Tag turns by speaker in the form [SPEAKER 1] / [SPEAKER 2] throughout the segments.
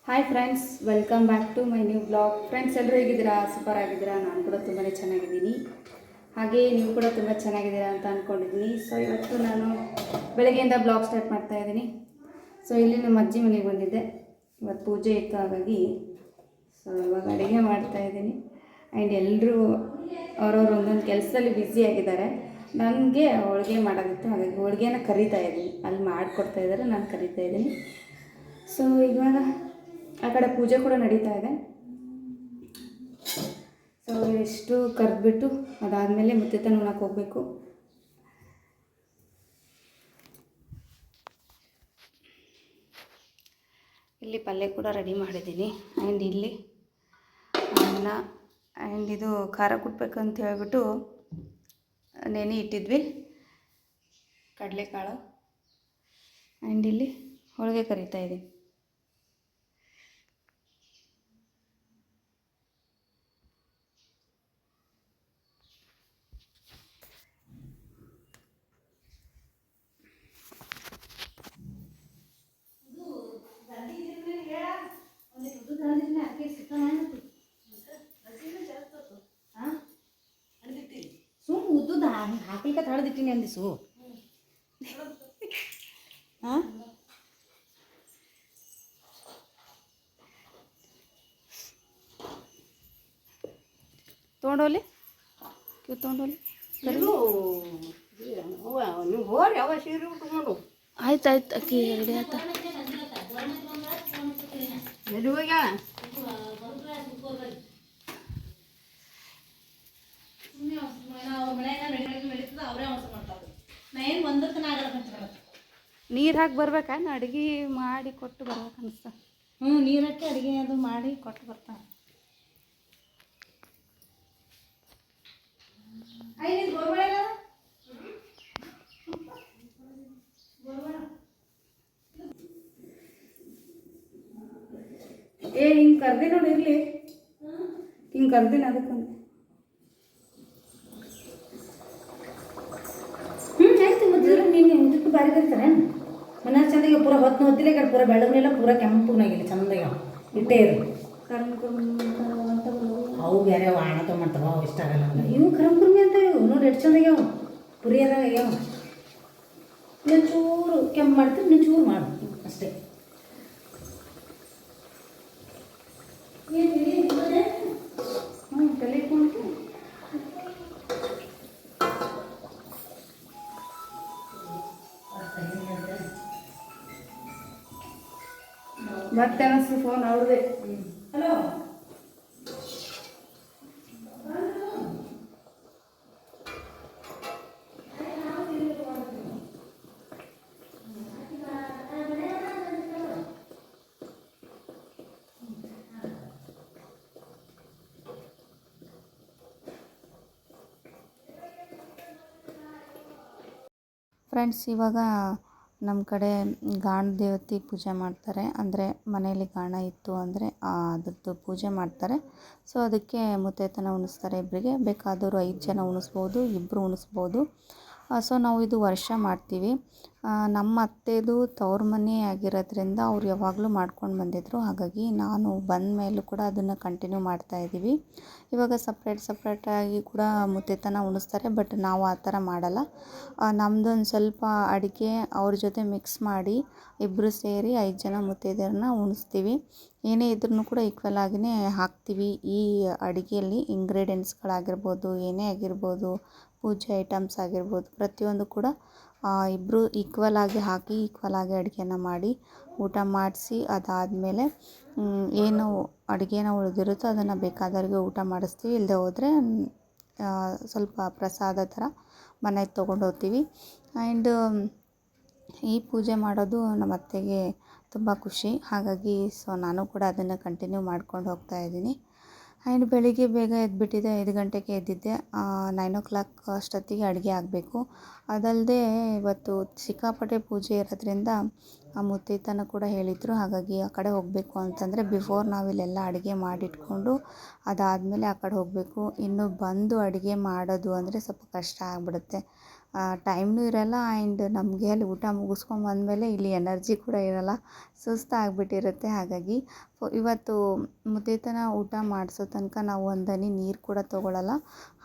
[SPEAKER 1] Hi friends, welcome back to my new blog. Friends, ಎಲ್ಲರೂ ಹೇಗಿದ್ದೀರಾ? Super ಆಗಿದ್ದೀರಾ? ನಾನು ಕೂಡ ತುಂಬಾ ಚೆನ್ನಾಗಿದ್ದೀನಿ. ಹಾಗೆ ನೀವು ಕೂಡ ತುಂಬ ಚೆನ್ನಾಗಿದ್ದೀರಾ ಅಂತ ಅಂದ್ಕೊಂಡಿದ್ದೀನಿ. ಸೊ ಇವತ್ತು ನಾನು ಬೆಳಗ್ಗೆಯಿಂದ ಬ್ಲಾಗ್ ಸ್ಟಾರ್ಟ್ ಮಾಡ್ತಾಯಿದ್ದೀನಿ. ಸೊ ಇಲ್ಲಿ ನಮ್ಮ ಅಜ್ಜಿ ಮನೆಗೆ ಬಂದಿದ್ದೆ. ಇವತ್ತು ಪೂಜೆ ಇತ್ತು, ಹಾಗಾಗಿ ಸೊ ಇವಾಗ ಅಡುಗೆ ಮಾಡ್ತಾಯಿದ್ದೀನಿ. ಆ್ಯಂಡ್ ಎಲ್ಲರೂ ಅವ್ರವ್ರು ಒಂದೊಂದು ಕೆಲಸದಲ್ಲಿ ಬ್ಯುಸಿ ಆಗಿದ್ದಾರೆ. ನನಗೆ ಹೋಳಿಗೆ ಮಾಡೋದಿತ್ತು, ಹಾಗಾಗಿ ಹೋಳಿಗೆನ ಕರಿತಾ ಇದ್ದೀನಿ. ಅಲ್ಲಿ ಮಾಡಿಕೊಡ್ತಾ ಇದ್ದಾರೆ, ನಾನು ಕರಿತಾ ಇದ್ದೀನಿ. ಸೊ ಇವಾಗ ಆ ಕಡೆ ಪೂಜೆ ಕೂಡ ನಡೀತಾ ಇದೆ. ಸೊ ಎಷ್ಟು ಕರೆದ್ಬಿಟ್ಟು ಅದಾದಮೇಲೆ ಮುತ್ತೈದೆ ನೋಡಕ್ಕೆ ಹೋಗಬೇಕು. ಇಲ್ಲಿ ಪಲ್ಯ ಕೂಡ ರೆಡಿ ಮಾಡಿದ್ದೀನಿ. ಆ್ಯಂಡ್ ಇಲ್ಲಿ ಅನ್ನ ಆ್ಯಂಡ್ ಇದು ಖಾರ ಕುಟ್ಬೇಕಂತ ಹೇಳ್ಬಿಟ್ಟು ನೆನೆ ಇಟ್ಟಿದ್ವಿ ಕಡಲೆಕಾಳು. ಆ್ಯಂಡ್ ಇಲ್ಲಿ ಹೋಳಿಗೆ ಕರಿತಾ ಇದ್ದೀನಿ.
[SPEAKER 2] ಉದ್ದುದ ಹಾಕ್ಲಿಕ್ಕೆ ತಳದಿಟ್ಟಿನಿ ಅಂದಿಸು. ಹಾಂ
[SPEAKER 1] ತೊಗೊಂಡೋಲಿ ಕ್ಯೂ ತೊಗೊಂಡೋಲಿ
[SPEAKER 2] ನೀವು ಹೋರಿ ಯಾವ ಸೀರೆ ಉಟ್ಕೊಂಡು
[SPEAKER 1] ಆಯ್ತು ಅಕ್ಕಿ ರೆಡಿ ಆಯ್ತಾ?
[SPEAKER 2] ಎಲ್ಲಿ ಹೋಗ್ಯಾಳ?
[SPEAKER 1] ನೀರು ಹಾಕಿ ಬರ್ಬೇಕಾ? ಅಡುಗೆ ಮಾಡಿ ಕೊಟ್ಟು ಬರ್ಬೇಕು ಅನಿಸ್ತಾ.
[SPEAKER 2] ನೀರು ಹಾಕಿ ಅಡುಗೆ ಅದು ಮಾಡಿ ಕೊಟ್ಟು ಬರ್ತಾನೆ.
[SPEAKER 1] ಹಿಂಗೆ ಕರ್ದಿ ನೋಡಿ, ಇರಲಿ ಹಿಂಗೆ ಕರ್ದಿನ ಅದಕ್ಕಂತ.
[SPEAKER 2] ಆಯ್ತು. ಮತ್ತೆ ನೀನು ಇದಕ್ಕೆ ಬಾರಿ ಕರಿತಾರೆ ಮನೆ ಚಂದಾಗಿ ಪೂರ ಹೊತ್ತು ಹೊತ್ತಿಲ್ಲ ಕಡೆ ಪೂರ ಬೆಳಗ್ನೆಲ್ಲ ಪೂರ ಕೆಂಪುನಾಗಿಲ್ಲ ಚಂದಾಗಿ ಇಟ್ಟೇ ಇರು. ಅವು ಬೇರೆ ವಾಣ ತೊಗೊಂಡ್ತಾವ, ಅವು ಇಷ್ಟ ಆಗಲ್ಲ ನಮ್ಗೆ. ಇವು ಕರಂಕುರ್ಮಿ ಅಂತ ಇವು ನೋಡಿ ಎಷ್ಟು ಚಂದಾಗ್ಯಾವ ಪುರಿಯದಾಗ ಆಗ್ಯಾವ. ಇನ್ನೊಂದು ಚೂರು ಕೆಂಪು ಮಾಡ್ತೀವಿ, ಇನ್ನೊಂದು ಚೂರು ಮಾಡು ಅಷ್ಟೇ.
[SPEAKER 1] ಕಲಿಕೊಂಡು ಮತ್ತೆ ಅನಿಸ್ತು ಫೋನ್ ಅವ್ರದೇ.
[SPEAKER 2] ಹಲೋ
[SPEAKER 1] ಫ್ರೆಂಡ್ಸ್, ಇವಾಗ ನಮ್ಮ ಕಡೆ ಗಾಣ ದೇವತೆ ಪೂಜೆ ಮಾಡ್ತಾರೆ. ಅಂದರೆ ಮನೆಯಲ್ಲಿ ಗಾಣ ಇತ್ತು ಅಂದರೆ ಅದರದ್ದು ಪೂಜೆ ಮಾಡ್ತಾರೆ. ಸೊ ಅದಕ್ಕೆ ಮುತ್ತೈದೆನ ಉಣಿಸ್ತಾರೆ. ಇಬ್ಬರಿಗೆ ಬೇಕಾದವರು 5 ಜನ ಉಣಿಸ್ಬೋದು, ಇಬ್ಬರು ಉಣಿಸ್ಬೋದು. ಸೊ ನಾವು ಇದು ವರ್ಷ ಮಾಡ್ತೀವಿ. ನಮ್ಮ ಅತ್ತೆದು ತವ್ರ ಮನೆ ಆಗಿರೋದ್ರಿಂದ ಅವ್ರು ಯಾವಾಗಲೂ ಮಾಡ್ಕೊಂಡು ಬಂದಿದ್ದರು. ಹಾಗಾಗಿ ನಾನು ಬಂದ ಮೇಲೂ ಕೂಡ ಅದನ್ನು ಕಂಟಿನ್ಯೂ ಮಾಡ್ತಾಯಿದ್ದೀವಿ. ಇವಾಗ ಸಪ್ರೇಟಾಗಿ ಕೂಡ ಮುತ್ತೈದೆನ ಉಣಿಸ್ತಾರೆ. ಬಟ್ ನಾವು ಆ ಥರ ಮಾಡಲ್ಲ. ನಮ್ಮದೊಂದು ಸ್ವಲ್ಪ ಅಡುಗೆ ಅವ್ರ ಜೊತೆ ಮಿಕ್ಸ್ ಮಾಡಿ ಇಬ್ಬರು ಸೇರಿ 5 ಜನ ಮುತ್ತೈದೆಯರನ್ನ ಉಣಿಸ್ತೀವಿ. ಏನೇ ಇದ್ರೂ ಕೂಡ ಈಕ್ವಲ್ ಆಗಿಯೇ ಹಾಕ್ತೀವಿ. ಈ ಅಡುಗೆಯಲ್ಲಿ ಇಂಗ್ರೀಡಿಯೆಂಟ್ಸ್ಗಳಾಗಿರ್ಬೋದು, ಏನೇ ಆಗಿರ್ಬೋದು, ಪೂಜೆ ಐಟಮ್ಸ್ ಆಗಿರ್ಬೋದು, ಪ್ರತಿಯೊಂದು ಕೂಡ ಇಬ್ಬರು ಈಕ್ವಲ್ ಆಗಿ ಹಾಕಿ ಈಕ್ವಲ್ ಆಗಿ ಅಡುಗೆನ ಮಾಡಿ ಊಟ ಮಾಡಿಸಿ ಅದಾದಮೇಲೆ ಏನು ಅಡುಗೆನ ಉಳಿದಿರುತ್ತೋ ಅದನ್ನು ಬೇಕಾದವ್ರಿಗೆ ಊಟ ಮಾಡಿಸ್ತೀವಿ. ಇಲ್ಲದೆ ಹೋದರೆ ಸ್ವಲ್ಪ ಪ್ರಸಾದ ಥರ ಮನೆಗೆ ತೊಗೊಂಡು ಹೋಗ್ತೀವಿ. ಆ್ಯಂಡ್ ಈ ಪೂಜೆ ಮಾಡೋದು ನಮ್ಮ ಅತ್ತೆಗೆ ತುಂಬ ಖುಷಿ. ಹಾಗಾಗಿ ಸೊ ನಾನು ಕೂಡ ಅದನ್ನು ಕಂಟಿನ್ಯೂ ಮಾಡ್ಕೊಂಡು ಹೋಗ್ತಾಯಿದ್ದೀನಿ. ಆ್ಯಂಡ್ ಬೆಳಿಗ್ಗೆ ಬೇಗ ಎದ್ದುಬಿಟ್ಟಿದ್ದೆ. 5 ಗಂಟೆಗೆ ಎದ್ದಿದ್ದೆ. 9 o'clock ಅಷ್ಟೊತ್ತಿಗೆ ಅಡುಗೆ ಆಗಬೇಕು. ಅದಲ್ಲದೆ ಇವತ್ತು ಸಿಕ್ಕಾಪಟ್ಟೆ ಪೂಜೆ ಇರೋದ್ರಿಂದ ಆ ಮುತ್ತೈದೆನ ಕೂಡ ಹೇಳಿದರು. ಹಾಗಾಗಿ ಆ ಕಡೆ ಹೋಗಬೇಕು ಅಂತಂದರೆ ಬಿಫೋರ್ ನಾವಿಲ್ಲೆಲ್ಲ ಅಡುಗೆ ಮಾಡಿಟ್ಕೊಂಡು ಅದಾದಮೇಲೆ ಆ ಕಡೆ ಹೋಗಬೇಕು. ಇನ್ನು ಬಂದು ಅಡುಗೆ ಮಾಡೋದು ಅಂದರೆ ಸ್ವಲ್ಪ ಕಷ್ಟ ಆಗಿಬಿಡುತ್ತೆ. ಟೈಮ್ನೂ ಇರೋಲ್ಲ ಆ್ಯಂಡ್ ನಮಗೆ ಅಲ್ಲಿ ಊಟ ಮುಗಿಸ್ಕೊಂಡು ಬಂದಮೇಲೆ ಇಲ್ಲಿ ಎನರ್ಜಿ ಕೂಡ ಇರೋಲ್ಲ, ಸುಸ್ತಾಗ್ಬಿಟ್ಟಿರುತ್ತೆ. ಹಾಗಾಗಿ ಇವತ್ತು ಮುತ್ತೈದೆನ ಊಟ ಮಾಡಿಸೋ ತನಕ ನಾವು ಒಂದು ಹನಿ ನೀರು ಕೂಡ ತೊಗೊಳ್ಳಲ್ಲ.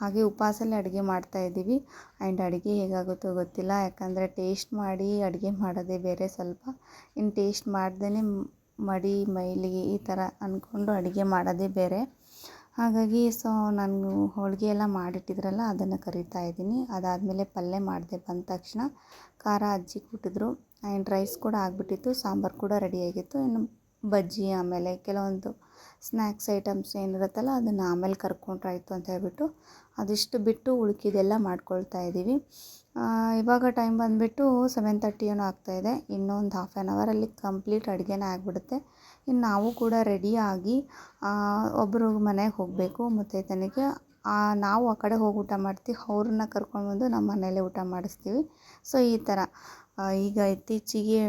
[SPEAKER 1] ಹಾಗೆ ಉಪವಾಸಲ್ಲೇ ಅಡುಗೆ ಮಾಡ್ತಾಯಿದ್ದೀವಿ. ಆ್ಯಂಡ್ ಅಡುಗೆ ಹೇಗಾಗುತ್ತೋ ಗೊತ್ತಿಲ್ಲ, ಯಾಕಂದರೆ ಟೇಸ್ಟ್ ಮಾಡಿ ಅಡುಗೆ ಮಾಡೋದೇ ಬೇರೆ ಸ್ವಲ್ಪ, ಇನ್ನು ಟೇಸ್ಟ್ ಮಾಡ್ದೇ ಮಡಿ ಮೈಲಿಗೆ ಈ ಥರ ಅಂದ್ಕೊಂಡು ಅಡುಗೆ ಮಾಡೋದೇ ಬೇರೆ. ಹಾಗಾಗಿ ನಾನು ಹೋಳಿಗೆ ಎಲ್ಲ ಮಾಡಿಟ್ಟಿದ್ರಲ್ಲ ಅದನ್ನು ಕರಿತಾ ಇದ್ದೀನಿ. ಅದಾದಮೇಲೆ ಪಲ್ಯ ಮಾಡಿದೆ, ಬಂದ ತಕ್ಷಣ ಖಾರ ಅಜ್ಜಿ ಕೊಟ್ಟಿದ್ರು ಆ್ಯಂಡ್ ರೈಸ್ ಕೂಡ ಆಗಿಬಿಟ್ಟಿತ್ತು, ಸಾಂಬಾರು ಕೂಡ ರೆಡಿಯಾಗಿತ್ತು. ಇನ್ನು ಬಜ್ಜಿ ಆಮೇಲೆ ಕೆಲವೊಂದು ಸ್ನ್ಯಾಕ್ಸ್ ಐಟಮ್ಸ್ ಏನಿರುತ್ತಲ್ಲ ಅದನ್ನು ಆಮೇಲೆ ಕರ್ಕೊಂಡ್ರಾಯ್ತು ಅಂತ ಹೇಳ್ಬಿಟ್ಟು ಅದಿಷ್ಟು ಬಿಟ್ಟು ಉಳ್ಕಿದೆಲ್ಲ ಮಾಡ್ಕೊಳ್ತಾ ಇದ್ದೀವಿ. ಇವಾಗ ಟೈಮ್ ಬಂದುಬಿಟ್ಟು 7:30 ಏನೋ ಆಗ್ತಾಯಿದೆ. ಇನ್ನೊಂದು ಹಾಫ್ ಆ್ಯನ್ ಅವರಲ್ಲಿ ಕಂಪ್ಲೀಟ್ ಅಡುಗೆನೇ ಆಗಿಬಿಡುತ್ತೆ. ಇನ್ನು ನಾವು ಕೂಡ ರೆಡಿಯಾಗಿ ಒಬ್ಬರು ಮನೆಗೆ ಹೋಗಬೇಕು ಮುತ್ತೈದೆನಿಗೆ. ನಾವು ಆ ಕಡೆ ಹೋಗಿ ಊಟ ಮಾಡ್ತೀವಿ, ಅವ್ರನ್ನ ಕರ್ಕೊಂಡ್ಬಂದು ನಮ್ಮ ಮನೆಯಲ್ಲೇ ಊಟ ಮಾಡಿಸ್ತೀವಿ. ಸೊ ಈ ಥರ ಈಗ ಇತ್ತೀಚೆಗೆ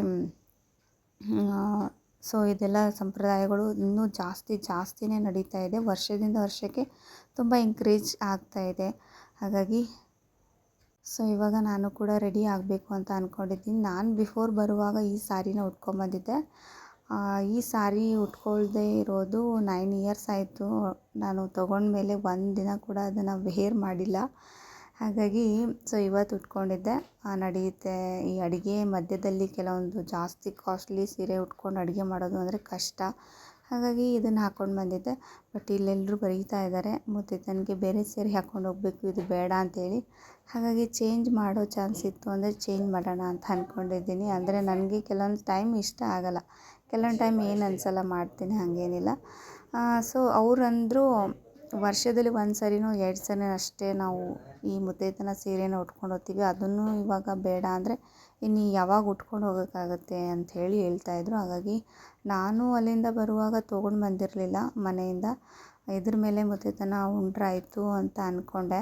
[SPEAKER 1] ಇದೆಲ್ಲ ಸಂಪ್ರದಾಯಗಳು ಇನ್ನೂ ಜಾಸ್ತಿನೇ ನಡೀತಾ ಇದೆ. ವರ್ಷದಿಂದ ವರ್ಷಕ್ಕೆ ತುಂಬ ಇನ್ಕ್ರೀಸ್ ಆಗ್ತಾಯಿದೆ. ಹಾಗಾಗಿ ಇವಾಗ ನಾನು ಕೂಡ ರೆಡಿ ಆಗಬೇಕು ಅಂತ ಅಂದ್ಕೊಂಡಿದ್ದೀನಿ. ನಾನು ಬಿಫೋರ್ ಬರುವಾಗ ಈ ಸಾರಿನ ಉಟ್ಕೊಂಬಂದಿದ್ದೆ. ಈ ಸಾರಿ ಉಟ್ಕೊಳ್ದೇ ಇರೋದು 9 ಇಯರ್ಸ್ ಆಯಿತು. ನಾನು ತೊಗೊಂಡ್ಮೇಲೆ ಒಂದು ದಿನ ಕೂಡ ಅದನ್ನು ವೇರ್ ಮಾಡಿಲ್ಲ. ಹಾಗಾಗಿ ಇವತ್ತು ಉಟ್ಕೊಂಡಿದ್ದೆ. ನಡೆಯುತ್ತೆ. ಈ ಅಡುಗೆ ಮಧ್ಯದಲ್ಲಿ ಕೆಲವೊಂದು ಜಾಸ್ತಿ ಕಾಸ್ಟ್ಲಿ ಸೀರೆ ಉಟ್ಕೊಂಡು ಅಡುಗೆ ಮಾಡೋದು ಅಂದರೆ ಕಷ್ಟ. ಹಾಗಾಗಿ ಇದನ್ನು ಹಾಕ್ಕೊಂಡು ಬಂದಿದ್ದೆ. ಬಟ್ ಇಲ್ಲೆಲ್ಲರೂ ಬರೀತಾ ಇದ್ದಾರೆ, ಮುತ್ತೈದೆನಿಗೆ ಬೇರೆ ಸೀರೆ ಹಾಕ್ಕೊಂಡು ಹೋಗಬೇಕು, ಇದು ಬೇಡ ಅಂತೇಳಿ. ಹಾಗಾಗಿ ಚೇಂಜ್ ಮಾಡೋ ಚಾನ್ಸ್ ಇತ್ತು ಅಂದರೆ ಚೇಂಜ್ ಮಾಡೋಣ ಅಂತ ಅಂದ್ಕೊಂಡಿದ್ದೀನಿ. ಅಂದರೆ ನನಗೆ ಕೆಲವೊಂದು ಟೈಮ್ ಇಷ್ಟ ಆಗೋಲ್ಲ, ಕೆಲವೊಂದು ಟೈಮ್ ಏನು ಅನಿಸಲ್ಲ, ಮಾಡ್ತೀನಿ, ಹಾಗೇನಿಲ್ಲ. ಅವರಂದರು ವರ್ಷದಲ್ಲಿ 1 ಸರಿನೋ 2 ಸರಿ ಅಷ್ಟೇ ನಾವು ಈ ಮುತ್ತೈದೆನ ಸೀರೆನ ಉಟ್ಕೊಂಡು ಹೋಗ್ತೀವಿ, ಅದನ್ನು ಇವಾಗ ಬೇಡ ಅಂದರೆ ಇನ್ನು ಯಾವಾಗ ಉಟ್ಕೊಂಡು ಹೋಗೋಕ್ಕಾಗತ್ತೆ ಅಂಥೇಳಿ ಹೇಳ್ತಾಯಿದ್ರು. ಹಾಗಾಗಿ ನಾನು ಅಲ್ಲಿಂದ ಬರುವಾಗ ತೊಗೊಂಡು ಬಂದಿರಲಿಲ್ಲ ಮನೆಯಿಂದ. ಇದ್ರ ಮೇಲೆ ಮುತ್ತೈದೆನ ಉಂಡ್ರಾಯ್ತು ಅಂತ ಅಂದ್ಕೊಂಡೆ.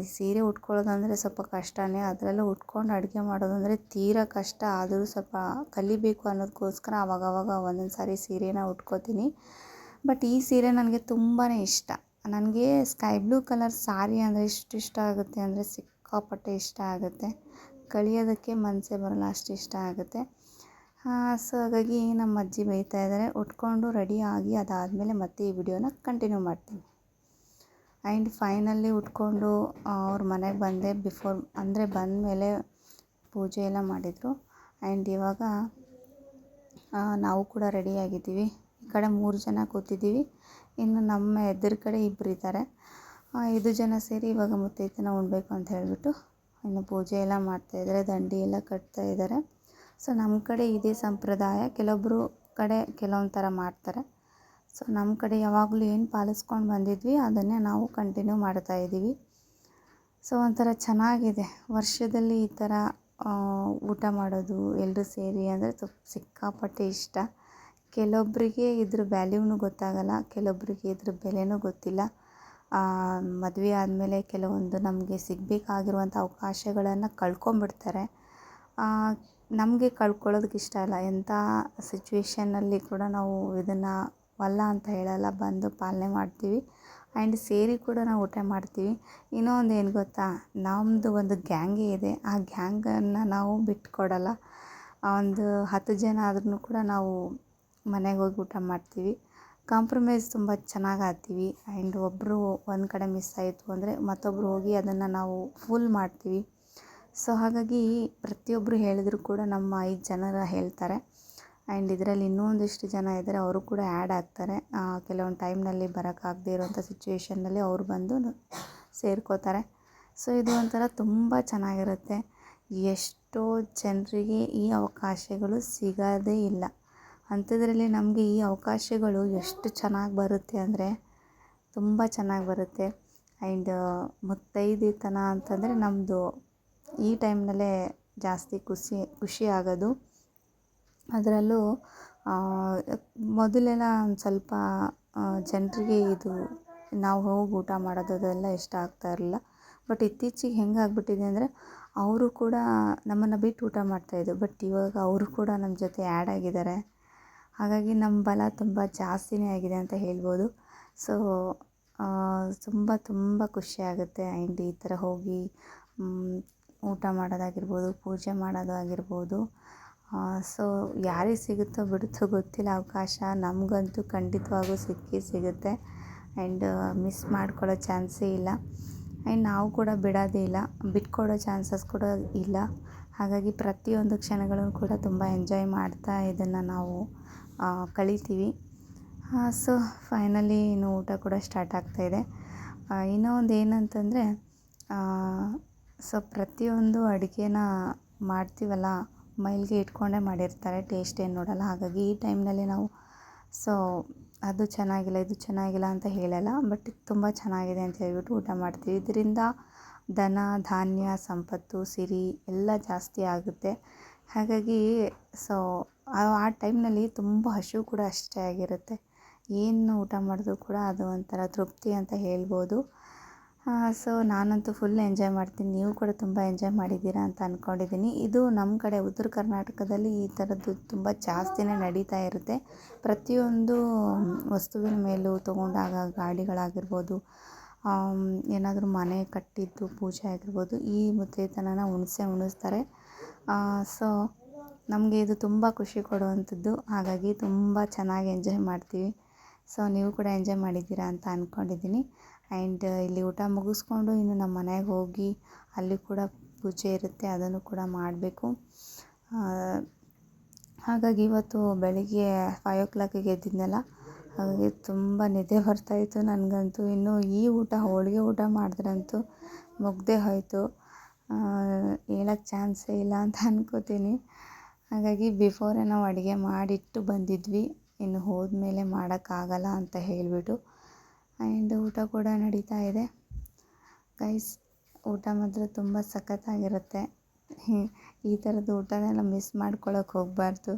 [SPEAKER 1] ಈ ಸೀರೆ ಉಟ್ಕೊಳ್ಳೋದಂದರೆ ಸ್ವಲ್ಪ ಕಷ್ಟನೇ, ಅದರಲ್ಲೂ ಉಟ್ಕೊಂಡು ಅಡುಗೆ ಮಾಡೋದಂದರೆ ತೀರಾ ಕಷ್ಟ. ಆದರೂ ಸ್ವಲ್ಪ ಕಲಿಬೇಕು ಅನ್ನೋದಕ್ಕೋಸ್ಕರ ಆವಾಗವಾಗ ಒಂದೊಂದು ಸಾರಿ ಸೀರೆನ ಉಟ್ಕೋತೀನಿ. ಬಟ್ ಈ ಸೀರೆ ನನಗೆ ತುಂಬಾ ಇಷ್ಟ. ನನಗೆ ಸ್ಕೈ ಬ್ಲೂ ಕಲರ್ ಸಾರಿ ಅಂದರೆ ಎಷ್ಟು ಇಷ್ಟ ಆಗುತ್ತೆ ಅಂದರೆ ಸಿಕ್ಕಾಪಟ್ಟೆ ಇಷ್ಟ ಆಗುತ್ತೆ. ಕಳಿಯೋದಕ್ಕೆ ಮನಸ್ಸೇ ಬರೋಲ್ಲ, ಅಷ್ಟು ಇಷ್ಟ ಆಗುತ್ತೆ. ಹಾಗಾಗಿ ನಮ್ಮ ಅಜ್ಜಿ ಬೈತಾ ಇದ್ದಾರೆ. ಉಟ್ಕೊಂಡು ರೆಡಿ ಆಗಿ ಅದಾದಮೇಲೆ ಮತ್ತೆ ಈ ವಿಡಿಯೋನ ಕಂಟಿನ್ಯೂ ಮಾಡ್ತೀನಿ. ಆ್ಯಂಡ್ ಫೈನಲಿ ಉಟ್ಕೊಂಡು ಅವ್ರ ಮನೆಗೆ ಬಂದೆ. ಬಿಫೋರ್ ಅಂದರೆ ಬಂದಮೇಲೆ ಪೂಜೆ ಎಲ್ಲ ಮಾಡಿದರು. ಆ್ಯಂಡ್ ಇವಾಗ ನಾವು ಕೂಡ ರೆಡಿಯಾಗಿದ್ದೀವಿ. ಈ ಕಡೆ 3 ಜನ ಕೂತಿದ್ದೀವಿ, ಇನ್ನು ನಮ್ಮ ಎದುರು ಕಡೆ 2 ಇದ್ದಾರೆ. 5 ಜನ ಸೇರಿ ಇವಾಗ ಮುತ್ತೈದೆನ ಉಣ್ಬೇಕು ಅಂತ ಹೇಳಿಬಿಟ್ಟು ಇನ್ನು ಪೂಜೆ ಎಲ್ಲ ಮಾಡ್ತಾಯಿದ್ದಾರೆ, ದಂಡಿ ಎಲ್ಲ ಕಟ್ತಾ ಇದ್ದಾರೆ. ನಮ್ಮ ಕಡೆ ಇದೇ ಸಂಪ್ರದಾಯ. ಕೆಲವೊಬ್ಬರು ಕಡೆ ಕೆಲವೊಂದು ಥರ ಮಾಡ್ತಾರೆ. ನಮ್ಮ ಕಡೆ ಯಾವಾಗಲೂ ಏನು ಪಾಲಿಸ್ಕೊಂಡು ಬಂದಿದ್ವಿ ಅದನ್ನೇ ನಾವು ಕಂಟಿನ್ಯೂ ಮಾಡ್ತಾಯಿದ್ದೀವಿ. ಒಂಥರ ಚೆನ್ನಾಗಿದೆ. ವರ್ಷದಲ್ಲಿ ಈ ಥರ ಊಟ ಮಾಡೋದು ಎಲ್ಲರೂ ಸೇರಿ ಅಂದರೆ ಸಿಕ್ಕಾಪಟ್ಟೆ ಇಷ್ಟ. ಕೆಲವೊಬ್ಬರಿಗೆ ಇದ್ರ ವ್ಯಾಲ್ಯೂನೂ ಗೊತ್ತಾಗಲ್ಲ, ಕೆಲವೊಬ್ಬರಿಗೆ ಇದ್ರ ಬೆಲೆನೂ ಗೊತ್ತಿಲ್ಲ. ಮದುವೆ ಆದಮೇಲೆ ಕೆಲವೊಂದು ನಮಗೆ ಸಿಗಬೇಕಾಗಿರುವಂಥ ಅವಕಾಶಗಳನ್ನು ಕಳ್ಕೊಂಬಿಡ್ತಾರೆ. ನಮಗೆ ಕಳ್ಕೊಳ್ಳೋದಕ್ಕೆ ಇಷ್ಟ ಇಲ್ಲ. ಎಂಥ ಸಿಚುವೇಷನ್ನಲ್ಲಿ ಕೂಡ ನಾವು ಇದನ್ನು ಅಲ್ಲ ಅಂತ ಹೇಳಲ್ಲ, ಬಂದು ಪಾಲನೆ ಮಾಡ್ತೀವಿ. ಆ್ಯಂಡ್ ಸೇರಿ ಕೂಡ ನಾವು ಊಟ ಮಾಡ್ತೀವಿ. ಇನ್ನೊಂದು ಏನು ಗೊತ್ತಾ, ನಮ್ಮದು ಒಂದು ಗ್ಯಾಂಗೇ ಇದೆ. ಆ ಗ್ಯಾಂಗನ್ನು ನಾವು ಬಿಟ್ಕೊಡಲ್ಲ. ಒಂದು 10 ಜನ ಆದ್ರೂ ಕೂಡ ನಾವು ಮನೆಗೆ ಹೋಗಿ ಊಟ ಮಾಡ್ತೀವಿ. ಕಾಂಪ್ರಮೈಸ್ ತುಂಬ ಚೆನ್ನಾಗಿ ಆಗ್ತೀವಿ. ಆ್ಯಂಡ್ ಒಬ್ಬರು ಒಂದು ಕಡೆ ಮಿಸ್ ಆಯಿತು ಅಂದರೆ ಮತ್ತೊಬ್ಬರು ಹೋಗಿ ಅದನ್ನು ನಾವು ಫುಲ್ ಮಾಡ್ತೀವಿ. ಹಾಗಾಗಿ ಪ್ರತಿಯೊಬ್ಬರು ಹೇಳಿದ್ರು ಕೂಡ ನಮ್ಮ 5 ಜನರ ಹೇಳ್ತಾರೆ. ಆ್ಯಂಡ್ ಇದರಲ್ಲಿ ಇನ್ನೂ ಒಂದಿಷ್ಟು ಜನ ಇದ್ದಾರೆ, ಅವರು ಕೂಡ ಆ್ಯಡ್ ಆಗ್ತಾರೆ. ಕೆಲವೊಂದು ಟೈಮ್ನಲ್ಲಿ ಬರೋಕ್ಕಾಗದೇ ಇರೋಂಥ ಸಿಚುವೇಷನ್ನಲ್ಲಿ ಅವರು ಬಂದು ಸೇರ್ಕೋತಾರೆ. ಇದು ಒಂಥರ ತುಂಬ ಚೆನ್ನಾಗಿರುತ್ತೆ. ಎಷ್ಟೋ ಜನರಿಗೆ ಈ ಅವಕಾಶಗಳು ಸಿಗೋದೇ ಇಲ್ಲ. ಅಂಥದ್ರಲ್ಲಿ ನಮಗೆ ಈ ಅವಕಾಶಗಳು ಎಷ್ಟು ಚೆನ್ನಾಗಿ ಬರುತ್ತೆ ಅಂದರೆ ತುಂಬ ಚೆನ್ನಾಗಿ ಬರುತ್ತೆ. ಆ್ಯಂಡ್ ಮುತ್ತೈದೆತನ ಅಂತಂದರೆ ನಮ್ಮದು ಈ ಟೈಮ್ನಲ್ಲೇ ಜಾಸ್ತಿ ಖುಷಿ ಆಗೋದು. ಅದರಲ್ಲೂ ಮೊದಲೆಲ್ಲ ಒಂದು ಸ್ವಲ್ಪ ಜನರಿಗೆ ಇದು ನಾವು ಹೋಗಿ ಊಟ ಮಾಡೋದು ಅದೆಲ್ಲ ಇಷ್ಟ ಆಗ್ತಾ ಇರಲಿಲ್ಲ. ಬಟ್ ಇತ್ತೀಚೆಗೆ ಹೆಂಗಾಗ್ಬಿಟ್ಟಿದೆ ಅಂದರೆ ಅವರು ಕೂಡ ನಮ್ಮನ್ನು ಬಿಟ್ಟು ಊಟ ಮಾಡ್ತಾಯಿದ್ರು. ಬಟ್ ಇವಾಗ ಅವರು ಕೂಡ ನಮ್ಮ ಜೊತೆ ಆ್ಯಡ್ ಆಗಿದ್ದಾರೆ. ಹಾಗಾಗಿ ನಮ್ಮ ಬಲ ತುಂಬ ಜಾಸ್ತಿನೇ ಆಗಿದೆ ಅಂತ ಹೇಳ್ಬೋದು. ತುಂಬ ಖುಷಿಯಾಗುತ್ತೆ. ಆ್ಯಂಡ್ ಈ ಥರ ಹೋಗಿ ಊಟ ಮಾಡೋದಾಗಿರ್ಬೋದು, ಪೂಜೆ ಮಾಡೋದು ಆಗಿರ್ಬೋದು. ಸೊ ಯಾರಿಗೆ ಸಿಗುತ್ತೋ ಬಿಡುತ್ತೋ ಗೊತ್ತಿಲ್ಲ ಅವಕಾಶ. ನಮಗಂತೂ ಖಂಡಿತವಾಗೂ ಸಿಗುತ್ತೆ. ಆ್ಯಂಡ್ ಮಿಸ್ ಮಾಡ್ಕೊಳ್ಳೋ ಚಾನ್ಸೇ ಇಲ್ಲ. ಆ್ಯಂಡ್ ನಾವು ಕೂಡ ಬಿಡೋದೇ ಇಲ್ಲ, ಬಿಟ್ಕೊಡೋ ಚಾನ್ಸಸ್ ಕೂಡ ಇಲ್ಲ. ಹಾಗಾಗಿ ಪ್ರತಿಯೊಂದು ಕ್ಷಣಗಳನ್ನು ಕೂಡ ತುಂಬ ಎಂಜಾಯ್ ಮಾಡ್ತಾ ಇದನ್ನು ನಾವು ಕಳಿತೀವಿ. ಸೊ ಫೈನಲಿ ಇನ್ನು ಊಟ ಕೂಡ ಸ್ಟಾರ್ಟ್ ಆಗ್ತಾಯಿದೆ. ಇನ್ನೂ ಒಂದು ಏನಂತಂದರೆ, ಸೊ ಪ್ರತಿಯೊಂದು ಅಡುಗೆನ ಮಾಡ್ತೀವಲ್ಲ, ಮೈಲಿಗೆ ಇಟ್ಕೊಂಡೇ ಮಾಡಿರ್ತಾರೆ, ಟೇಸ್ಟ್ ಏನು ನೋಡೋಲ್ಲ. ಹಾಗಾಗಿ ಈ ಟೈಮ್ನಲ್ಲಿ ನಾವು ಸೊ ಅದು ಚೆನ್ನಾಗಿಲ್ಲ, ಇದು ಚೆನ್ನಾಗಿಲ್ಲ ಅಂತ ಹೇಳಲ್ಲ, ಬಟ್ ತುಂಬ ಚೆನ್ನಾಗಿದೆ ಅಂತ ಹೇಳ್ಬಿಟ್ಟು ಊಟ ಮಾಡ್ತೀವಿ. ಇದರಿಂದ ಧನ ಧಾನ್ಯ ಸಂಪತ್ತು ಸಿರಿ ಎಲ್ಲ ಜಾಸ್ತಿ ಆಗುತ್ತೆ. ಹಾಗಾಗಿ ಸೊ ಆ ಟೈಮ್ನಲ್ಲಿ ತುಂಬ ಹಸಿವು ಕೂಡ ಅಷ್ಟೇ ಆಗಿರುತ್ತೆ. ಏನು ಊಟ ಮಾಡಿದ್ರೂ ಕೂಡ ಅದು ಒಂಥರ ತೃಪ್ತಿ ಅಂತ ಹೇಳ್ಬೋದು. ಸೊ ನಾನಂತೂ ಫುಲ್ ಎಂಜಾಯ್ ಮಾಡ್ತೀನಿ. ನೀವು ಕೂಡ ತುಂಬ ಎಂಜಾಯ್ ಮಾಡಿದ್ದೀರಾ ಅಂತ ಅಂದ್ಕೊಂಡಿದ್ದೀನಿ. ಇದು ನಮ್ಮ ಕಡೆ ಉತ್ತರ ಕರ್ನಾಟಕದಲ್ಲಿ ಈ ಥರದ್ದು ತುಂಬ ಜಾಸ್ತಿನೇ ನಡೀತಾ ಇರುತ್ತೆ. ಪ್ರತಿಯೊಂದು ವಸ್ತುವಿನ ಮೇಲೂ ತೊಗೊಂಡಾಗ ಗಾಡಿಗಳಾಗಿರ್ಬೋದು, ಏನಾದರೂ ಮನೆ ಕಟ್ಟಿದ್ದು ಪೂಜೆ ಆಗಿರ್ಬೋದು, ಈ ಮುತ್ತೈದೆತನನ ಉಣಿಸ್ತಾರೆ. ಸೊ ನಮಗೆ ಇದು ತುಂಬ ಖುಷಿ ಕೊಡುವಂಥದ್ದು. ಹಾಗಾಗಿ ತುಂಬ ಚೆನ್ನಾಗಿ ಎಂಜಾಯ್ ಮಾಡ್ತೀವಿ. ಸೊ ನೀವು ಕೂಡ ಎಂಜಾಯ್ ಮಾಡಿದ್ದೀರಾ ಅಂತ ಅಂದ್ಕೊಂಡಿದ್ದೀನಿ. ಆ್ಯಂಡ್ ಇಲ್ಲಿ ಊಟ ಮುಗಿಸ್ಕೊಂಡು ಇನ್ನು ನಮ್ಮ ಮನೆಗೆ ಹೋಗಿ ಅಲ್ಲಿ ಕೂಡ ಪೂಜೆ ಇರುತ್ತೆ, ಅದನ್ನು ಕೂಡ ಮಾಡಬೇಕು. ಹಾಗಾಗಿ ಇವತ್ತು ಬೆಳಿಗ್ಗೆ 5 o'clock ಎದ್ದಿದ್ನಲ್ಲ, ಹಾಗಾಗಿ ತುಂಬ ನಿದ್ದೆ ಬರ್ತಾಯಿತ್ತು ನನಗಂತೂ. ಇನ್ನು ಈ ಹೋಳಿಗೆ ಊಟ ಮಾಡಿದ್ರಂತೂ ಮುಗ್ದೇ ಹೋಯಿತು, ಹೇಳೋಕ್ಕೆ ಚಾನ್ಸೇ ಇಲ್ಲ ಅಂತ ಅನ್ಕೋತೀನಿ. ಹಾಗಾಗಿ ಬಿಫೋರೇ ನಾವು ಅಡುಗೆ ಮಾಡಿಟ್ಟು ಬಂದಿದ್ವಿ, ಇನ್ನು ಹೋದ್ಮೇಲೆ ಮಾಡೋಕ್ಕಾಗಲ್ಲ ಅಂತ ಹೇಳಿಬಿಟ್ಟು. ಆ್ಯಂಡ್ ಊಟ ಕೂಡ ನಡೀತಾ ಇದೆ ಗೈಸ್. ಊಟ ಮಾತ್ರ ತುಂಬ ಸಖತ್ತಾಗಿರುತ್ತೆ. ಈ ಥರದ್ದು ಊಟನೆಲ್ಲ ಮಿಸ್ ಮಾಡ್ಕೊಳ್ಳೋಕೆ ಹೋಗಬಾರ್ದು,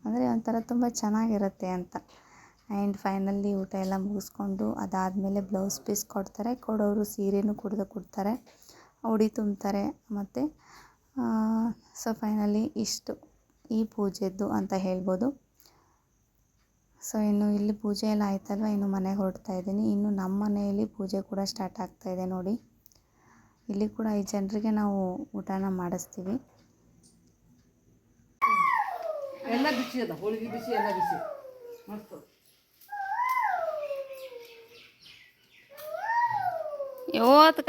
[SPEAKER 1] ಅಂದರೆ ಒಂಥರ ತುಂಬ ಚೆನ್ನಾಗಿರುತ್ತೆ ಅಂತ. ಆ್ಯಂಡ್ ಫೈನಲಿ ಊಟ ಎಲ್ಲ ಮುಗಿಸ್ಕೊಂಡು ಅದಾದಮೇಲೆ ಬ್ಲೌಸ್ ಪೀಸ್ ಕೊಡ್ತಾರೆ. ಕೊಡೋರು ಸೀರೆನೂ ಕೂಡ ಕೊಡ್ತಾರೆ, ಉಡಿ ತುಂಬ್ತಾರೆ. ಮತ್ತು ಸೊ ಫೈನಲಿ ಇಷ್ಟು ಈ ಪೂಜೆದ್ದು ಅಂತ ಹೇಳ್ಬೋದು. ಸೊ ಇನ್ನು ಇಲ್ಲಿ ಪೂಜೆ ಎಲ್ಲ ಆಯ್ತಲ್ವ, ಇನ್ನು ಮನೆಗೆ ಹೊರಡ್ತಾ ಇದ್ದೀನಿ. ಇನ್ನು ನಮ್ಮ ಮನೆಯಲ್ಲಿ ಪೂಜೆ ಕೂಡ ಸ್ಟಾರ್ಟ್ ಆಗ್ತಾಯಿದೆ ನೋಡಿ. ಇಲ್ಲಿ ಕೂಡ 5 ಜನರಿಗೆ ನಾವು ಊಟನ ಮಾಡಿಸ್ತೀವಿ.
[SPEAKER 3] ಎಲ್ಲ ಬಿಸಿ ಅದ, ಹೋಳಿಗೆ ಬಿಸಿ ಎಲ್ಲ ಬಿಸಿ ಮಸ್ತ್.
[SPEAKER 1] ಇವತ್ತು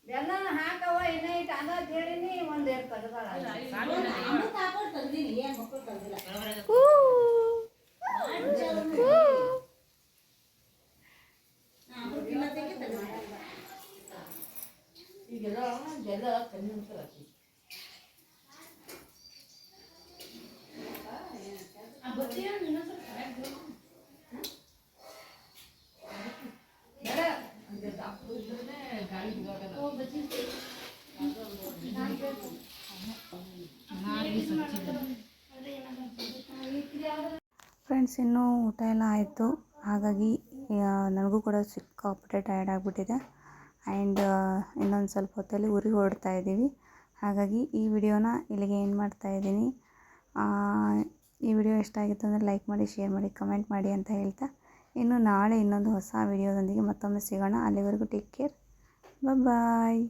[SPEAKER 2] ಎಲ್ಲ ಹಾಕವ ಇನ್ನ ಇಟ್ಟು ಅದ ಹೇಳಿನಿ ಒಂದೇನು ತೆಗ್ದಾಳ ತೆಗ್ದೀನಿ, ಏನು ಮಕ್ಕಳು ತೆಗ್ದಿಲ್ಲ. ಈಗೆಲ್ಲ ಜಲ ಕಮ್ಮಿ ಉಂಟಲ್ಲ.
[SPEAKER 1] ಫ್ರೆಂಡ್ಸ್, ಇನ್ನೂ ಊಟ ಎಲ್ಲ ಆಯಿತು. ಹಾಗಾಗಿ ನನಗೂ ಕೂಡ ಸಿಕ್ಕಾಪಟ್ಟೆ ಟಯರ್ಡ್ ಆಗಿಬಿಟ್ಟಿದೆ. ಆ್ಯಂಡ್ ಇನ್ನೊಂದು ಸ್ವಲ್ಪ ಹೊತ್ತಲ್ಲಿ ಊರಿಗೆ ಹೊರಡ್ತಾ ಇದ್ದೀವಿ. ಹಾಗಾಗಿ ಈ ವಿಡಿಯೋನ ಇಲ್ಲಿಗೆ ಏನು ಮಾಡ್ತಾಯಿದ್ದೀನಿ. ಈ ವಿಡಿಯೋ ಇಷ್ಟ ಆಗಿತ್ತು ಅಂದರೆ ಲೈಕ್ ಮಾಡಿ, ಶೇರ್ ಮಾಡಿ, ಕಮೆಂಟ್ ಮಾಡಿ ಅಂತ ಹೇಳ್ತಾ, ಇನ್ನು ನಾಳೆ ಇನ್ನೊಂದು ಹೊಸ ವಿಡಿಯೋದೊಂದಿಗೆ ಮತ್ತೊಮ್ಮೆ ಸಿಗೋಣ. ಅಲ್ಲಿವರೆಗೂ ಟೇಕ್ ಕೇರ್, ಬಾಯ್.